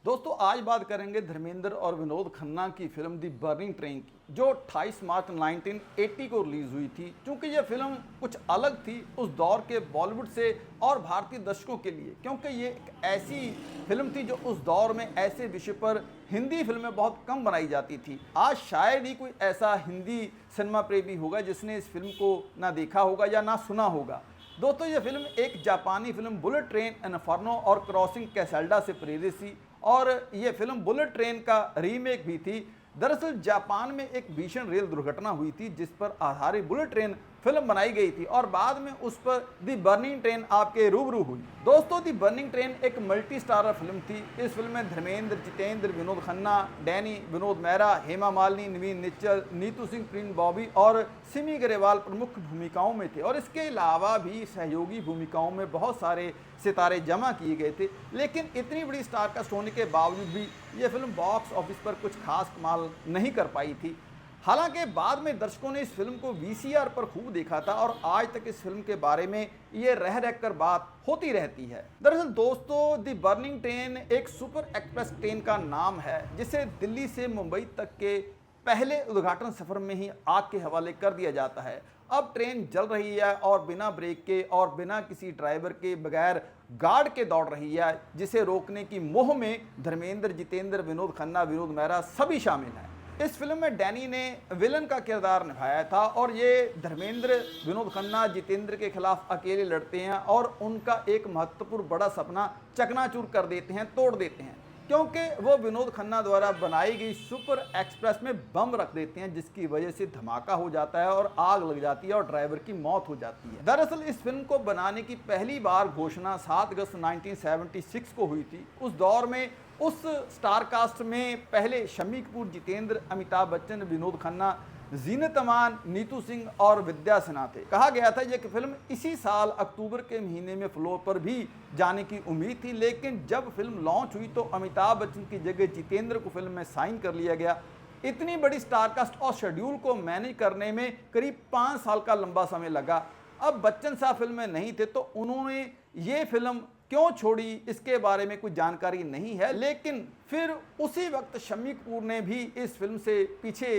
दोस्तों आज बात करेंगे धर्मेंद्र और विनोद खन्ना की फिल्म दी बर्निंग ट्रेन की, जो 28 मार्च 1980 को रिलीज हुई थी। क्योंकि यह फिल्म कुछ अलग थी उस दौर के बॉलीवुड से और भारतीय दर्शकों के लिए, क्योंकि ये एक ऐसी फिल्म थी जो उस दौर में ऐसे विषय पर हिंदी फिल्में बहुत कम बनाई जाती थी। आज शायद ही कोई ऐसा हिंदी सिनेमा प्रेमी होगा जिसने इस फिल्म को ना देखा होगा या ना सुना होगा। दोस्तों ये फिल्म एक जापानी फिल्म बुलेट ट्रेन इन्फर्नो और क्रॉसिंग कैसेल्डा से प्रेरित थी और ये फिल्म बुलेट ट्रेन का रीमेक भी थी। दरअसल जापान में एक भीषण रेल दुर्घटना हुई थी जिस पर आधारित बुलेट ट्रेन फिल्म बनाई गई थी और बाद में उस पर दी बर्निंग ट्रेन आपके रूबरू हुई। दोस्तों दी बर्निंग ट्रेन एक मल्टी स्टारर फिल्म थी। इस फिल्म में धर्मेंद्र, जितेंद्र, विनोद खन्ना, डैनी, विनोद मेहरा, हेमा मालिनी, नवीन निश्चल, नीतू सिंह, प्रिंस बॉबी और सिमी ग्रेवाल प्रमुख भूमिकाओं में थे और इसके अलावा भी सहयोगी भूमिकाओं में बहुत सारे सितारे जमा किए गए थे। लेकिन इतनी बड़ी स्टार कास्ट होने के बावजूद भी यह फिल्म बॉक्स ऑफिस पर कुछ खास कमाल नहीं कर पाई थी। हालांकि बाद में दर्शकों ने इस फिल्म को वीसीआर पर खूब देखा था और आज तक इस फिल्म के बारे में ये रह कर बात होती रहती है। दरअसल दोस्तों दी बर्निंग ट्रेन एक सुपर एक्सप्रेस ट्रेन का नाम है जिसे दिल्ली से मुंबई तक के पहले उद्घाटन सफर में ही आग के हवाले कर दिया जाता है। अब ट्रेन चल रही है और बिना ब्रेक के और बिना किसी ड्राइवर के बगैर गार्ड के दौड़ रही है, जिसे रोकने की मोह में धर्मेंद्र, जितेंद्र, विनोद खन्ना, विनोद मेहरा सभी शामिल हैं। इस फिल्म में डैनी ने विलन का किरदार निभाया था और ये धर्मेंद्र, विनोद खन्ना, जितेंद्र के खिलाफ अकेले लड़ते हैं और उनका एक महत्वपूर्ण बड़ा सपना चकनाचूर कर देते हैं, तोड़ देते हैं, क्योंकि वो विनोद खन्ना द्वारा बनाई गई सुपर एक्सप्रेस में बम रख देते हैं, जिसकी वजह से धमाका हो जाता है और आग लग जाती है और ड्राइवर की मौत हो जाती है। दरअसल इस फिल्म को बनाने की पहली बार घोषणा 7 अगस्त 1976 को हुई थी। उस दौर में उस स्टार कास्ट में पहले शम्मी कपूर, जितेंद्र, अमिताभ बच्चन, विनोद खन्ना, जीनत अमान, नीतू सिंह और विद्या सिन्हा थे। कहा गया था यह फिल्म इसी साल अक्टूबर के महीने में फ्लोर पर भी जाने की उम्मीद थी, लेकिन जब फिल्म लॉन्च हुई तो अमिताभ बच्चन की जगह जितेंद्र को फिल्म में साइन कर लिया गया। इतनी बड़ी स्टारकास्ट और शेड्यूल को मैनेज करने में करीब 5 साल का लंबा समय लगा। अब बच्चन साहब फिल्म में नहीं थे तो उन्होंने ये फिल्म क्यों छोड़ी इसके बारे में कोई जानकारी नहीं है, लेकिन फिर उसी वक्त शम्मी कपूर ने भी इस फिल्म से पीछे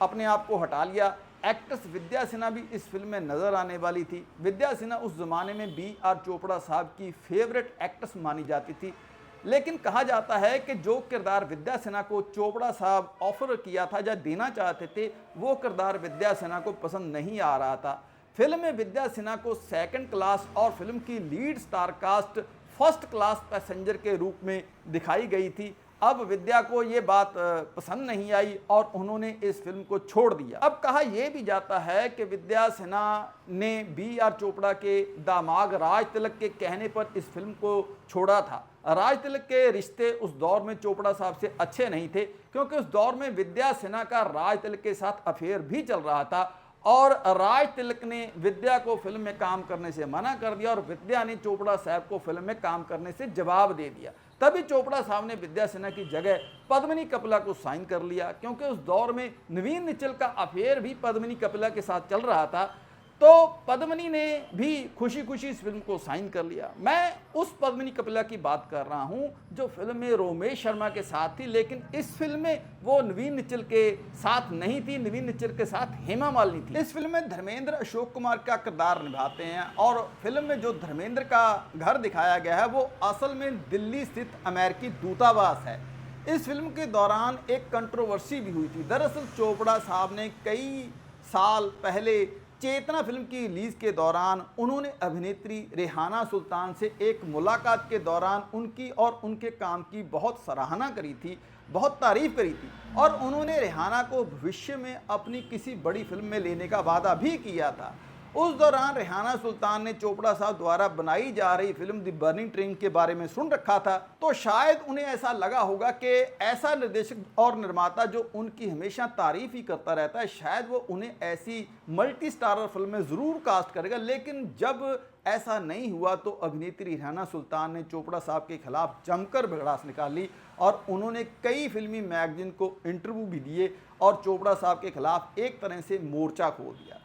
अपने आप को हटा लिया। एक्ट्रेस विद्या सिन्हा भी इस फिल्म में नजर आने वाली थी। विद्या सिन्हा उस जमाने में बी.आर. चोपड़ा साहब की फेवरेट एक्ट्रेस मानी जाती थी, लेकिन कहा जाता है कि जो किरदार विद्या सिन्हा को चोपड़ा साहब ऑफर किया था या देना चाहते थे, वो किरदार विद्या सिन्हा को पसंद नहीं आ रहा था। फिल्म में विद्या सिन्हा को सेकंड क्लास और फिल्म की lead star cast first class passenger के रूप में दिखाई गई थी। अब विद्या को ये बात पसंद नहीं आई और उन्होंने इस फिल्म को छोड़ दिया। अब कहा यह भी जाता है कि विद्या सिन्हा ने बी.आर. चोपड़ा के दामाद राज तिलक के कहने पर इस फिल्म को छोड़ा था। राज तिलक के रिश्ते उस दौर में चोपड़ा साहब से अच्छे नहीं थे, क्योंकि उस दौर में विद्या सिन्हा का राज तिलक के साथ अफेयर भी चल रहा था और राज तिलक ने विद्या को फिल्म में काम करने से मना कर दिया और विद्या ने चोपड़ा साहब को फिल्म में काम करने से जवाब दे दिया। तभी चोपड़ा साहब ने विद्या सिन्हा की जगह पद्मिनी कपिला को साइन कर लिया, क्योंकि उस दौर में नवीन निश्चल का अफेयर भी पद्मिनी कपिला के साथ चल रहा था, तो पद्मिनी ने भी खुशी खुशी इस फिल्म को साइन कर लिया। मैं उस पद्मिनी कपिला की बात कर रहा हूं जो फिल्म में रोमेश शर्मा के साथ थी, लेकिन इस फिल्म में वो नवीन निश्चल के साथ नहीं थी, नवीन निश्चल के साथ हेमा मालिनी थी। इस फिल्म में धर्मेंद्र अशोक कुमार का किरदार निभाते हैं और फिल्म में जो धर्मेंद्र का घर दिखाया गया है वो असल में दिल्ली स्थित अमेरिकी दूतावास है। इस फिल्म के दौरान एक कंट्रोवर्सी भी हुई थी। दरअसल चोपड़ा साहब ने कई साल पहले चेतना फिल्म की रिलीज के दौरान उन्होंने अभिनेत्री रेहाना सुल्तान से एक मुलाकात के दौरान उनकी और उनके काम की बहुत सराहना करी थी, बहुत तारीफ करी थी और उन्होंने रेहाना को भविष्य में अपनी किसी बड़ी फिल्म में लेने का वादा भी किया था। उस दौरान रेहाना सुल्तान ने चोपड़ा साहब द्वारा बनाई जा रही फिल्म दी बर्निंग ट्रेन के बारे में सुन रखा था, तो शायद उन्हें ऐसा लगा होगा कि ऐसा निर्देशक और निर्माता जो उनकी हमेशा तारीफ ही करता रहता है, शायद वो उन्हें ऐसी मल्टी स्टारर फिल्म में ज़रूर कास्ट करेगा। लेकिन जब ऐसा नहीं हुआ तो अभिनेत्री रेहाना सुल्तान ने चोपड़ा साहब के खिलाफ जमकर भड़ास निकाली और उन्होंने कई फिल्मी मैगजीन को इंटरव्यू भी दिए और चोपड़ा साहब के खिलाफ एक तरह से मोर्चा खोल दिया।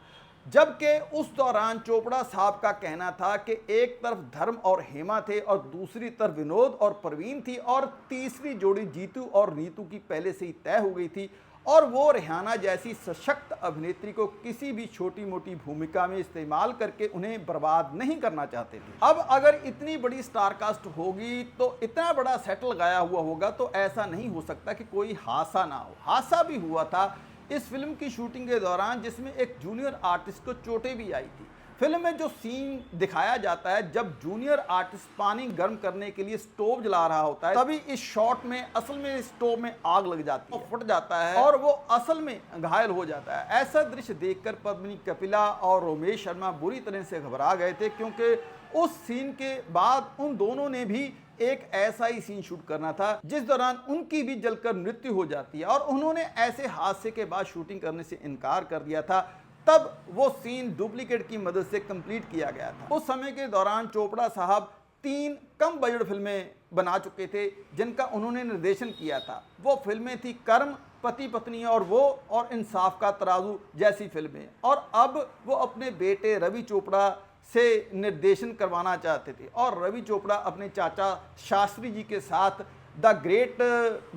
जबकि उस दौरान चोपड़ा साहब का कहना था कि एक तरफ धर्म और हेमा थे और दूसरी तरफ विनोद और परवीन थी और तीसरी जोड़ी जीतू और नीतू की पहले से ही तय हो गई थी और वो रेहाना जैसी सशक्त अभिनेत्री को किसी भी छोटी मोटी भूमिका में इस्तेमाल करके उन्हें बर्बाद नहीं करना चाहते थे। अब अगर इतनी बड़ी स्टारकास्ट होगी तो इतना बड़ा सेट लगाया हुआ होगा तो ऐसा नहीं हो सकता कि कोई हादसा ना हो। हादसा भी हुआ था इस फिल्म की शूटिंग के दौरान, जिसमें एक जूनियर आर्टिस्ट को चोटें भी आई थी। फिल्म में जो सीन दिखाया जाता है जब जूनियर आर्टिस्ट पानी गर्म करने के लिए स्टोव जला रहा होता है, तभी इस शॉट में असल में स्टोव में आग लग जाती है, फट जाता है और वो असल में घायल हो जाता है। ऐसा दृश्य देखकर पद्मिनी कपिला और रोमेश शर्मा बुरी तरह से घबरा गए थे, क्योंकि उस सीन के बाद उन दोनों ने भी एक ऐसा ही सीन शूट करना था जिस दौरान उनकी भी जलकर मृत्यु हो जाती है और उन्होंने ऐसे हादसे के बाद शूटिंग करने से इनकार कर दिया था। तब वो सीन डुप्लीकेट की मदद से कंप्लीट किया गया था। उस समय के दौरान चोपड़ा साहब 3 कम बजट फिल्में बना चुके थे जिनका उन्होंने निर्देशन किया था। वो फिल्में थी कर्म, पति पत्नी और वो, और इंसाफ का तराजू जैसी फिल्में। और अब वो अपने बेटे रवि चोपड़ा से निर्देशन करवाना चाहते थे और रवि चोपड़ा अपने चाचा शास्त्री जी के साथ द ग्रेट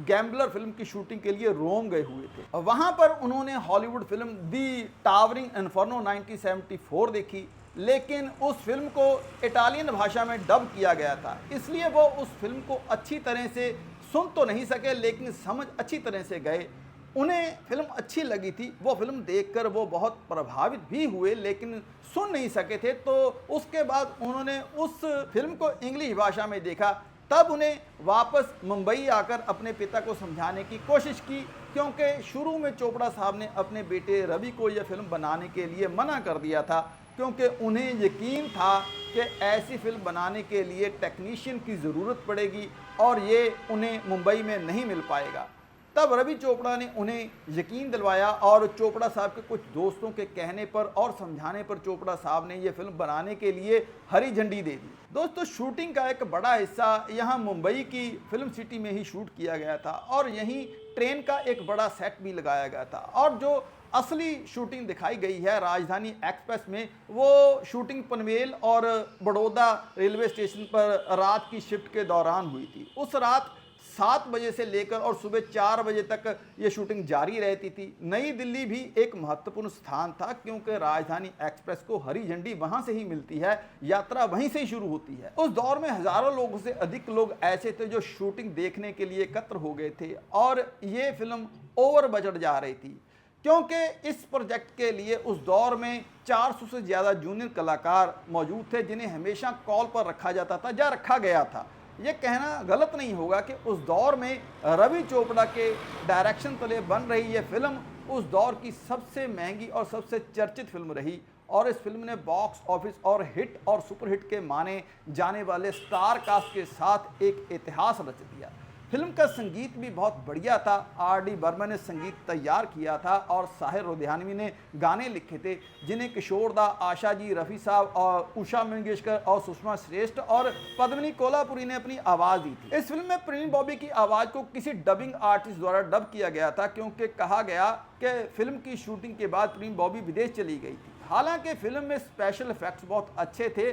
गैम्बलर फिल्म की शूटिंग के लिए रोम गए हुए थे। वहां पर उन्होंने हॉलीवुड फिल्म दी टावरिंग इन्फर्नो 1974 देखी, लेकिन उस फिल्म को इटालियन भाषा में डब किया गया था, इसलिए वो उस फिल्म को अच्छी तरह से सुन तो नहीं सके लेकिन समझ अच्छी तरह से गए। उन्हें फिल्म अच्छी लगी थी, वो फिल्म देखकर वो बहुत प्रभावित भी हुए लेकिन सुन नहीं सके थे। तो उसके बाद उन्होंने उस फिल्म को इंग्लिश भाषा में देखा। तब उन्हें वापस मुंबई आकर अपने पिता को समझाने की कोशिश की, क्योंकि शुरू में चोपड़ा साहब ने अपने बेटे रवि को यह फिल्म बनाने के लिए मना कर दिया था, क्योंकि उन्हें यकीन था कि ऐसी फिल्म बनाने के लिए टेक्नीशियन की ज़रूरत पड़ेगी और ये उन्हें मुंबई में नहीं मिल पाएगा। तब रवि चोपड़ा ने उन्हें यकीन दिलवाया और चोपड़ा साहब के कुछ दोस्तों के कहने पर और समझाने पर चोपड़ा साहब ने यह फिल्म बनाने के लिए हरी झंडी दे दी। दोस्तों, शूटिंग का एक बड़ा हिस्सा यहाँ मुंबई की फिल्म सिटी में ही शूट किया गया था और यहीं ट्रेन का एक बड़ा सेट भी लगाया गया था। और जो असली शूटिंग दिखाई गई है राजधानी एक्सप्रेस में, वो शूटिंग पनवेल और बड़ौदा रेलवे स्टेशन पर रात की शिफ्ट के दौरान हुई थी। उस रात 7 बजे से लेकर और सुबह 4 बजे तक ये शूटिंग जारी रहती थी। नई दिल्ली भी एक महत्वपूर्ण स्थान था, क्योंकि राजधानी एक्सप्रेस को हरी झंडी वहां से ही मिलती है, यात्रा वहीं से ही शुरू होती है। उस दौर में हजारों लोगों से अधिक लोग ऐसे थे जो शूटिंग देखने के लिए एकत्र हो गए थे और ये फिल्म ओवर बजट जा रही थी, क्योंकि इस प्रोजेक्ट के लिए उस दौर में 400 से ज़्यादा जूनियर कलाकार मौजूद थे, जिन्हें हमेशा कॉल पर रखा जाता था या रखा गया था। ये कहना गलत नहीं होगा कि उस दौर में रवि चोपड़ा के डायरेक्शन तले बन रही ये फिल्म उस दौर की सबसे महंगी और सबसे चर्चित फिल्म रही और इस फिल्म ने बॉक्स ऑफिस और हिट और सुपरहिट के माने जाने वाले स्टार कास्ट के साथ एक इतिहास रच दिया। फिल्म का संगीत भी बहुत बढ़िया था। R.D. बर्मन ने संगीत तैयार किया था और साहिर लुधियानवी ने गाने लिखे थे, जिन्हें किशोर दा, आशा जी, रफ़ी साहब और उषा मंगेशकर और सुषमा श्रेष्ठ और पद्मिनी कोल्हापुरी ने अपनी आवाज़ दी थी। इस फिल्म में प्रीन बॉबी की आवाज़ को किसी डबिंग आर्टिस्ट द्वारा डब किया गया था, क्योंकि कहा गया कि फिल्म की शूटिंग के बाद प्रीन बॉबी विदेश चली गई थी। हालांकि फिल्म में स्पेशल इफेक्ट्स बहुत अच्छे थे,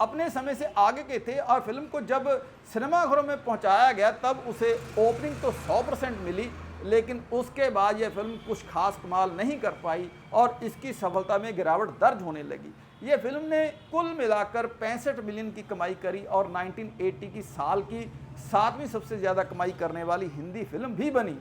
अपने समय से आगे के थे और फिल्म को जब सिनेमाघरों में पहुंचाया गया तब उसे ओपनिंग तो 100% मिली, लेकिन उसके बाद यह फिल्म कुछ खास कमाल नहीं कर पाई और इसकी सफलता में गिरावट दर्ज होने लगी। यह फिल्म ने कुल मिलाकर 65 मिलियन की कमाई करी और 1980 की साल की 7वीं सबसे ज़्यादा कमाई करने वाली हिंदी फिल्म भी बनी।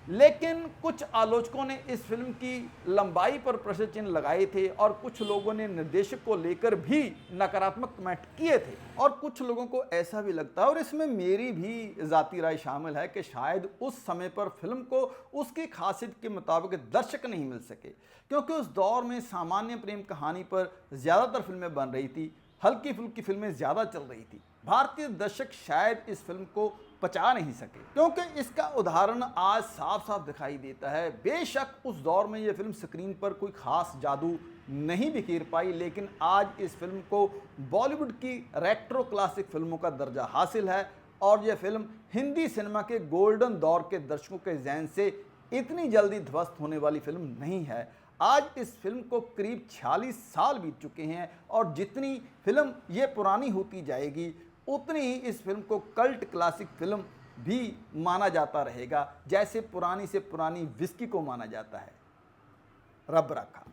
लेकिन कुछ आलोचकों ने इस फिल्म की लंबाई पर प्रश्न चिन्ह लगाए थे और कुछ लोगों ने निर्देशक को लेकर भी नकारात्मक कमेंट किए थे और कुछ लोगों को ऐसा भी लगता है, और इसमें मेरी भी ज़ाती राय शामिल है, कि शायद उस समय पर फिल्म को उसकी खासियत के मुताबिक दर्शक नहीं मिल सके, क्योंकि उस दौर में सामान्य प्रेम कहानी पर ज़्यादातर फिल्में बन रही थी, हल्की फुल्की फिल्में ज़्यादा चल रही थी। भारतीय दर्शक शायद इस फिल्म को पचा नहीं सके, क्योंकि इसका उदाहरण आज साफ साफ दिखाई देता है। बेशक उस दौर में यह फिल्म स्क्रीन पर कोई खास जादू नहीं बिखेर पाई, लेकिन आज इस फिल्म को बॉलीवुड की रेट्रो क्लासिक फिल्मों का दर्जा हासिल है और यह फिल्म हिंदी सिनेमा के गोल्डन दौर के दर्शकों के ज़हन से इतनी जल्दी ध्वस्त होने वाली फिल्म नहीं है। आज इस फिल्म को करीब 46 साल बीत चुके हैं और जितनी फिल्म ये पुरानी होती जाएगी उतनी ही इस फिल्म को कल्ट क्लासिक फिल्म भी माना जाता रहेगा, जैसे पुरानी से पुरानी विस्की को माना जाता है। रब रखा।